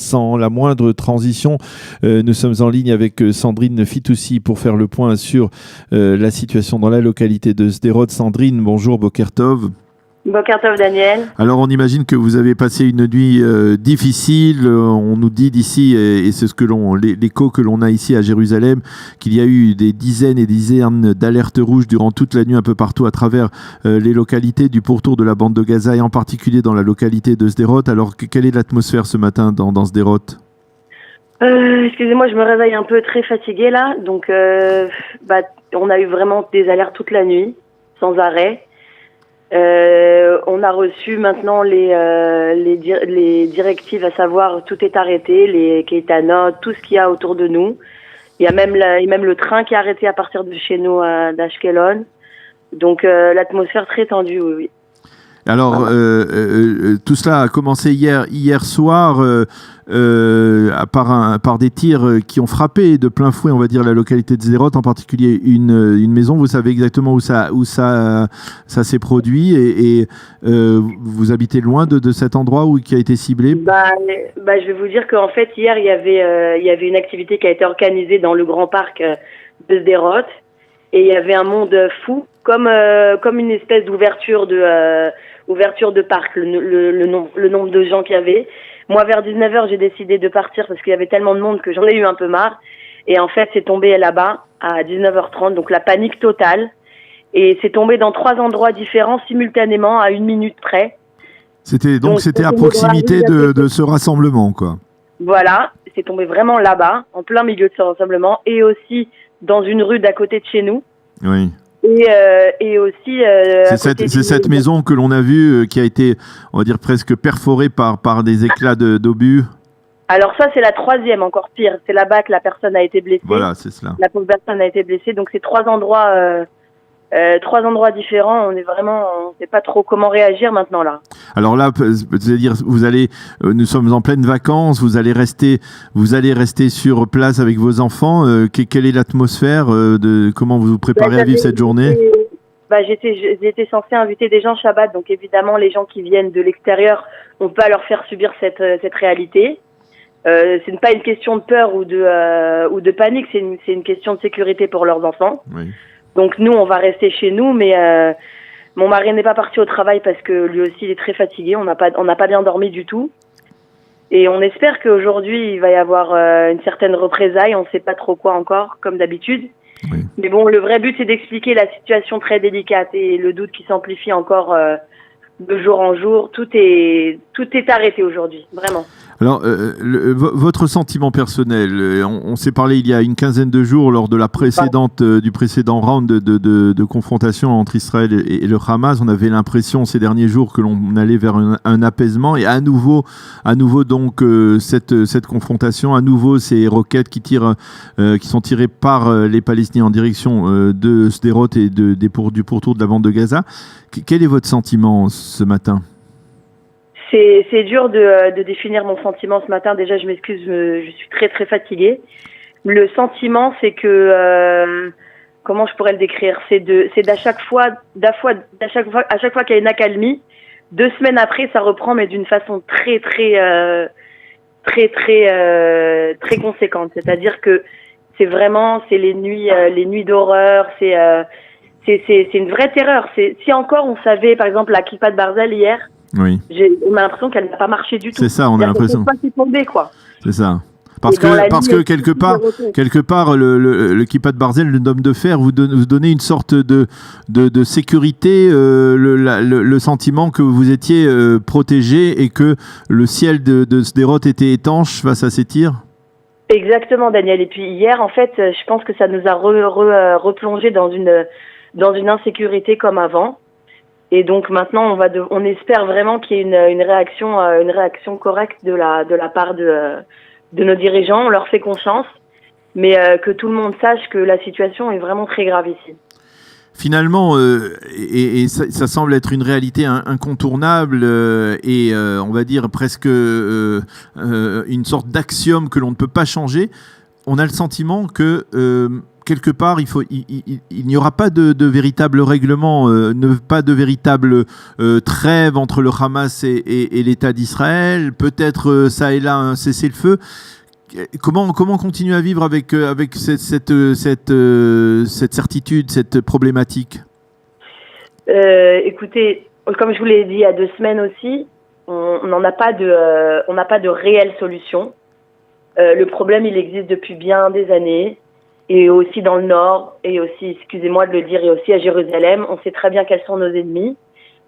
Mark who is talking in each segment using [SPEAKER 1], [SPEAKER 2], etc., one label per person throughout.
[SPEAKER 1] Sans la moindre transition, nous sommes en ligne avec Sandrine Fitoussi pour faire le point sur la situation dans la localité de Sderot. Sandrine, bonjour, Boker Tov.
[SPEAKER 2] Boker Tov, Daniel.
[SPEAKER 1] Alors, on imagine que vous avez passé une nuit difficile. On nous dit d'ici, et c'est ce que l'écho que l'on a ici à Jérusalem, qu'il y a eu des dizaines et dizaines d'alertes rouges durant toute la nuit un peu partout à travers les localités du pourtour de la bande de Gaza et en particulier dans la localité de Sderot. Alors, quelle est l'atmosphère ce matin dans Sderot ?
[SPEAKER 2] Excusez-moi, je me réveille un peu très fatiguée là. Donc, on a eu vraiment des alertes toute la nuit, sans arrêt. On a reçu maintenant les directives, à savoir tout est arrêté, les kétanot, tout ce qu'il y a autour de nous. Il y a même le train qui est arrêté à partir de chez nous d'Ashkelon. Donc l'atmosphère très tendue, oui.
[SPEAKER 1] Alors tout cela a commencé hier soir par des tirs qui ont frappé de plein fouet, on va dire, la localité de Sderot, en particulier une maison. Vous savez exactement où ça s'est produit et vous habitez loin de cet endroit qui a été ciblé.
[SPEAKER 2] Je vais vous dire qu'en fait hier il y avait une activité qui a été organisée dans le grand parc de Sderot et il y avait un monde fou comme une espèce d'ouverture de parc, le nombre de gens qu'il y avait. Moi, vers 19h, j'ai décidé de partir parce qu'il y avait tellement de monde que j'en ai eu un peu marre. Et en fait, c'est tombé là-bas à 19h30, donc la panique totale. Et c'est tombé dans 3 endroits différents simultanément à 1 minute près. C'était
[SPEAKER 1] à proximité de ce rassemblement, quoi.
[SPEAKER 2] Voilà, c'est tombé vraiment là-bas, en plein milieu de ce rassemblement, et aussi dans une rue d'à côté de chez nous.
[SPEAKER 1] Oui.
[SPEAKER 2] Et aussi
[SPEAKER 1] c'est cette maison que l'on a vue qui a été, on va dire, presque perforée par des éclats d'obus.
[SPEAKER 2] Alors ça, c'est la 3e, encore pire. C'est là-bas que la personne a été blessée.
[SPEAKER 1] Voilà, c'est cela.
[SPEAKER 2] La pauvre personne a été blessée. Donc c'est 3 endroits différents. On ne sait pas trop comment réagir maintenant là.
[SPEAKER 1] Alors là, c'est-à-dire, nous sommes en pleine vacances. Vous allez rester sur place avec vos enfants. Quelle est l'atmosphère comment vous vous préparez à vivre cette journée?
[SPEAKER 2] J'étais censée inviter des gens Shabbat. Donc évidemment, les gens qui viennent de l'extérieur, on peut pas leur faire subir cette réalité. Ce n'est pas une question de peur ou de panique. C'est une question de sécurité pour leurs enfants.
[SPEAKER 1] Oui.
[SPEAKER 2] Donc nous, on va rester chez nous, mais mon mari n'est pas parti au travail parce que lui aussi il est très fatigué. On n'a pas bien dormi du tout. Et on espère qu'aujourd'hui il va y avoir une certaine représaille. On ne sait pas trop quoi encore, comme d'habitude.
[SPEAKER 1] Oui.
[SPEAKER 2] Mais bon, le vrai but c'est d'expliquer la situation très délicate et le doute qui s'amplifie encore de jour en jour. Tout est arrêté aujourd'hui, vraiment.
[SPEAKER 1] Alors, votre sentiment personnel, on s'est parlé il y a une quinzaine de jours lors de du précédent round de confrontation entre Israël et le Hamas. On avait l'impression ces derniers jours que l'on allait vers un apaisement et à nouveau donc cette confrontation, à nouveau ces roquettes qui sont tirées par les Palestiniens en direction de Sderot et du pourtour de la bande de Gaza. Quel est votre sentiment ce matin ?
[SPEAKER 2] C'est dur de définir mon sentiment ce matin. Déjà, je m'excuse, je suis très très fatiguée. Le sentiment, c'est que comment je pourrais le décrire ? C'est à chaque fois qu'il y a une accalmie, 2 semaines après, ça reprend, mais d'une façon très conséquente. C'est-à-dire que c'est les nuits d'horreur. C'est une vraie terreur. Si encore on savait, par exemple, la Kippa de Barzel hier.
[SPEAKER 1] Oui.
[SPEAKER 2] On a l'impression qu'elle n'a pas marché du tout.
[SPEAKER 1] C'est ça, on a l'impression.
[SPEAKER 2] Pas s'y tomber, quoi.
[SPEAKER 1] C'est ça. Parce que quelque part, le Kippa de Barzel, le dôme de fer, vous donnez une sorte de sécurité, le sentiment que vous étiez protégé et que le ciel de Sderot était étanche face à ces tirs.
[SPEAKER 2] Exactement, Daniel. Et puis hier, en fait, je pense que ça nous a replongé dans une insécurité comme avant. Et donc maintenant, on espère vraiment qu'il y ait une réaction correcte de la part de nos dirigeants. On leur fait confiance, mais que tout le monde sache que la situation est vraiment très grave ici.
[SPEAKER 1] Finalement, ça semble être une réalité incontournable et on va dire presque une sorte d'axiome que l'on ne peut pas changer. On a le sentiment que quelque part, il n'y aura pas de véritable règlement, pas de véritable trêve entre le Hamas et l'État d'Israël. Peut-être ça et là un cessez-le-feu. Comment continuer à vivre avec cette certitude, cette problématique?
[SPEAKER 2] Écoutez, comme je vous l'ai dit il y a 2 semaines aussi, on n'a pas de réelle solution. Le problème, il existe depuis bien des années, et aussi dans le Nord, et aussi, excusez-moi de le dire, et aussi à Jérusalem. On sait très bien quels sont nos ennemis.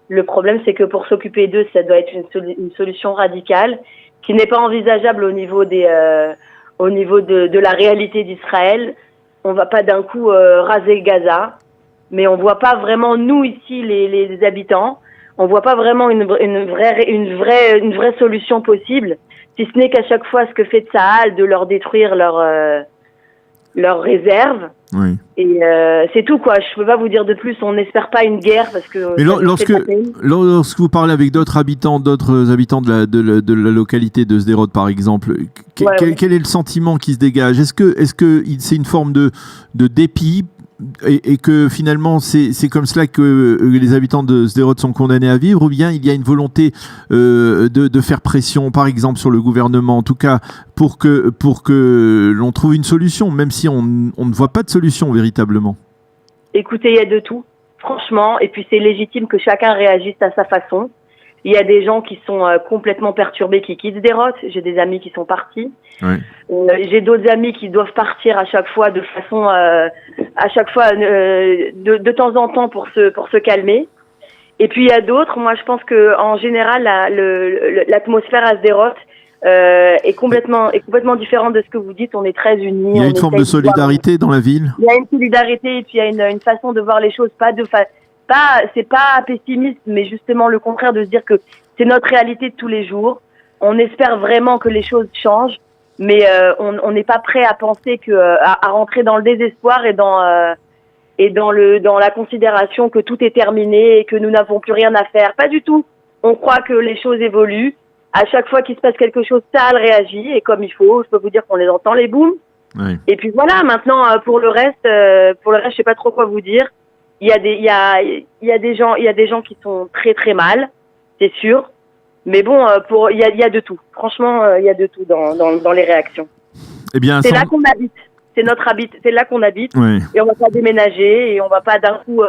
[SPEAKER 2] Le problème, c'est que pour s'occuper d'eux, ça doit être une solution radicale, qui n'est pas envisageable au niveau de la réalité d'Israël. On va pas d'un coup raser Gaza, mais on voit pas vraiment, nous ici les habitants, on voit pas vraiment une vraie solution possible, si ce n'est qu'à chaque fois ce que fait Tsahal de leur détruire leurs réserves.
[SPEAKER 1] Oui.
[SPEAKER 2] Et c'est tout, quoi. Je peux pas vous dire de plus. On n'espère pas une guerre parce que.
[SPEAKER 1] Mais lorsque vous parlez avec d'autres habitants de la localité de Sderot, par exemple, quel est le sentiment qui se dégage? Est-ce que c'est une forme de dépit et que finalement c'est comme cela que les habitants de Sderot sont condamnés à vivre, ou bien il y a une volonté de faire pression, par exemple, sur le gouvernement, en tout cas pour que l'on trouve une solution, même si on ne voit pas de solution véritablement?
[SPEAKER 2] Écoutez, il y a de tout, franchement, et puis c'est légitime que chacun réagisse à sa façon. Il y a des gens qui sont complètement perturbés, qui quittent Sderot. J'ai des amis qui sont partis.
[SPEAKER 1] Oui.
[SPEAKER 2] J'ai d'autres amis qui doivent partir à chaque fois de temps en temps pour se calmer. Et puis il y a d'autres. Moi, je pense que en général, l'atmosphère à Sderot est complètement différente de ce que vous dites. On est très unis.
[SPEAKER 1] Il y a une forme de solidarité dans la ville.
[SPEAKER 2] Il y a une solidarité et puis il y a une façon de voir les choses, c'est pas pessimiste, mais justement le contraire, de se dire que c'est notre réalité de tous les jours. On espère vraiment que les choses changent, mais on n'est pas prêt à penser à rentrer dans le désespoir et dans la considération que tout est terminé et que nous n'avons plus rien à faire. Pas du tout. On croit que les choses évoluent. À chaque fois qu'il se passe quelque chose, Tsahal réagit, et comme il faut. Je peux vous dire qu'on les entend, les booms.
[SPEAKER 1] Oui.
[SPEAKER 2] Et puis voilà. Maintenant, pour le reste, je sais pas trop quoi vous dire. Il y a des gens qui sont très très mal, c'est sûr. Mais bon, il y a de tout. Franchement, il y a de tout dans les réactions.
[SPEAKER 1] Eh bien,
[SPEAKER 2] c'est là qu'on habite. C'est là qu'on habite.
[SPEAKER 1] Oui.
[SPEAKER 2] Et on va pas déménager et on va pas d'un coup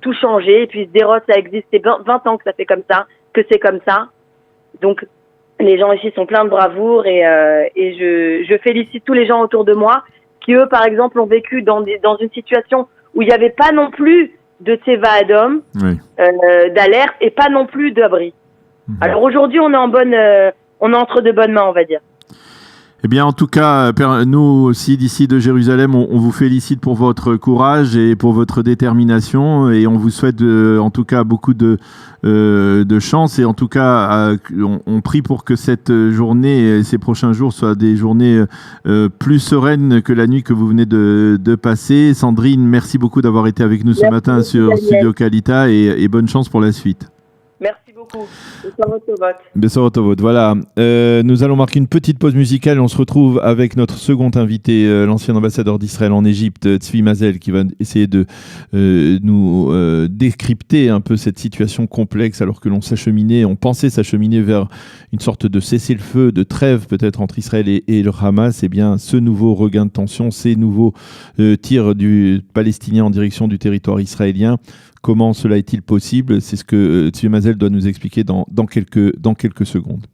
[SPEAKER 2] tout changer. Et puis Sderot, ça existe. C'est 20 ans que ça fait comme ça, que c'est comme ça. Donc les gens ici sont pleins de bravoure et je félicite tous les gens autour de moi qui, eux, par exemple, ont vécu dans une situation où il n'y avait pas non plus de Tseva Adom,
[SPEAKER 1] oui,
[SPEAKER 2] d'alerte, et pas non plus d'abri. Alors aujourd'hui, on est entre de bonnes mains, on va dire.
[SPEAKER 1] Eh bien, en tout cas, nous aussi, d'ici de Jérusalem, on vous félicite pour votre courage et pour votre détermination, et on vous souhaite en tout cas beaucoup de chance, et en tout cas, on prie pour que cette journée et ces prochains jours soient des journées plus sereines que la nuit que vous venez de passer. Sandrine, merci beaucoup d'avoir été avec nous ce matin sur Studio Kalita, et bonne chance pour la suite.
[SPEAKER 2] Merci beaucoup.
[SPEAKER 1] Bessorot Tovot. Voilà. Nous allons marquer une petite pause musicale et on se retrouve avec notre second invité, l'ancien ambassadeur d'Israël en Égypte, Tzvi Mazel, qui va essayer de nous décrypter un peu cette situation complexe alors que on pensait s'acheminer vers une sorte de cessez-le-feu, de trêve peut-être entre Israël et le Hamas. Eh bien, ce nouveau regain de tension, ces nouveaux tirs du Palestinien en direction du territoire israélien, comment cela est-il possible? C'est ce que Tzvi Mazel doit nous expliquer dans quelques secondes.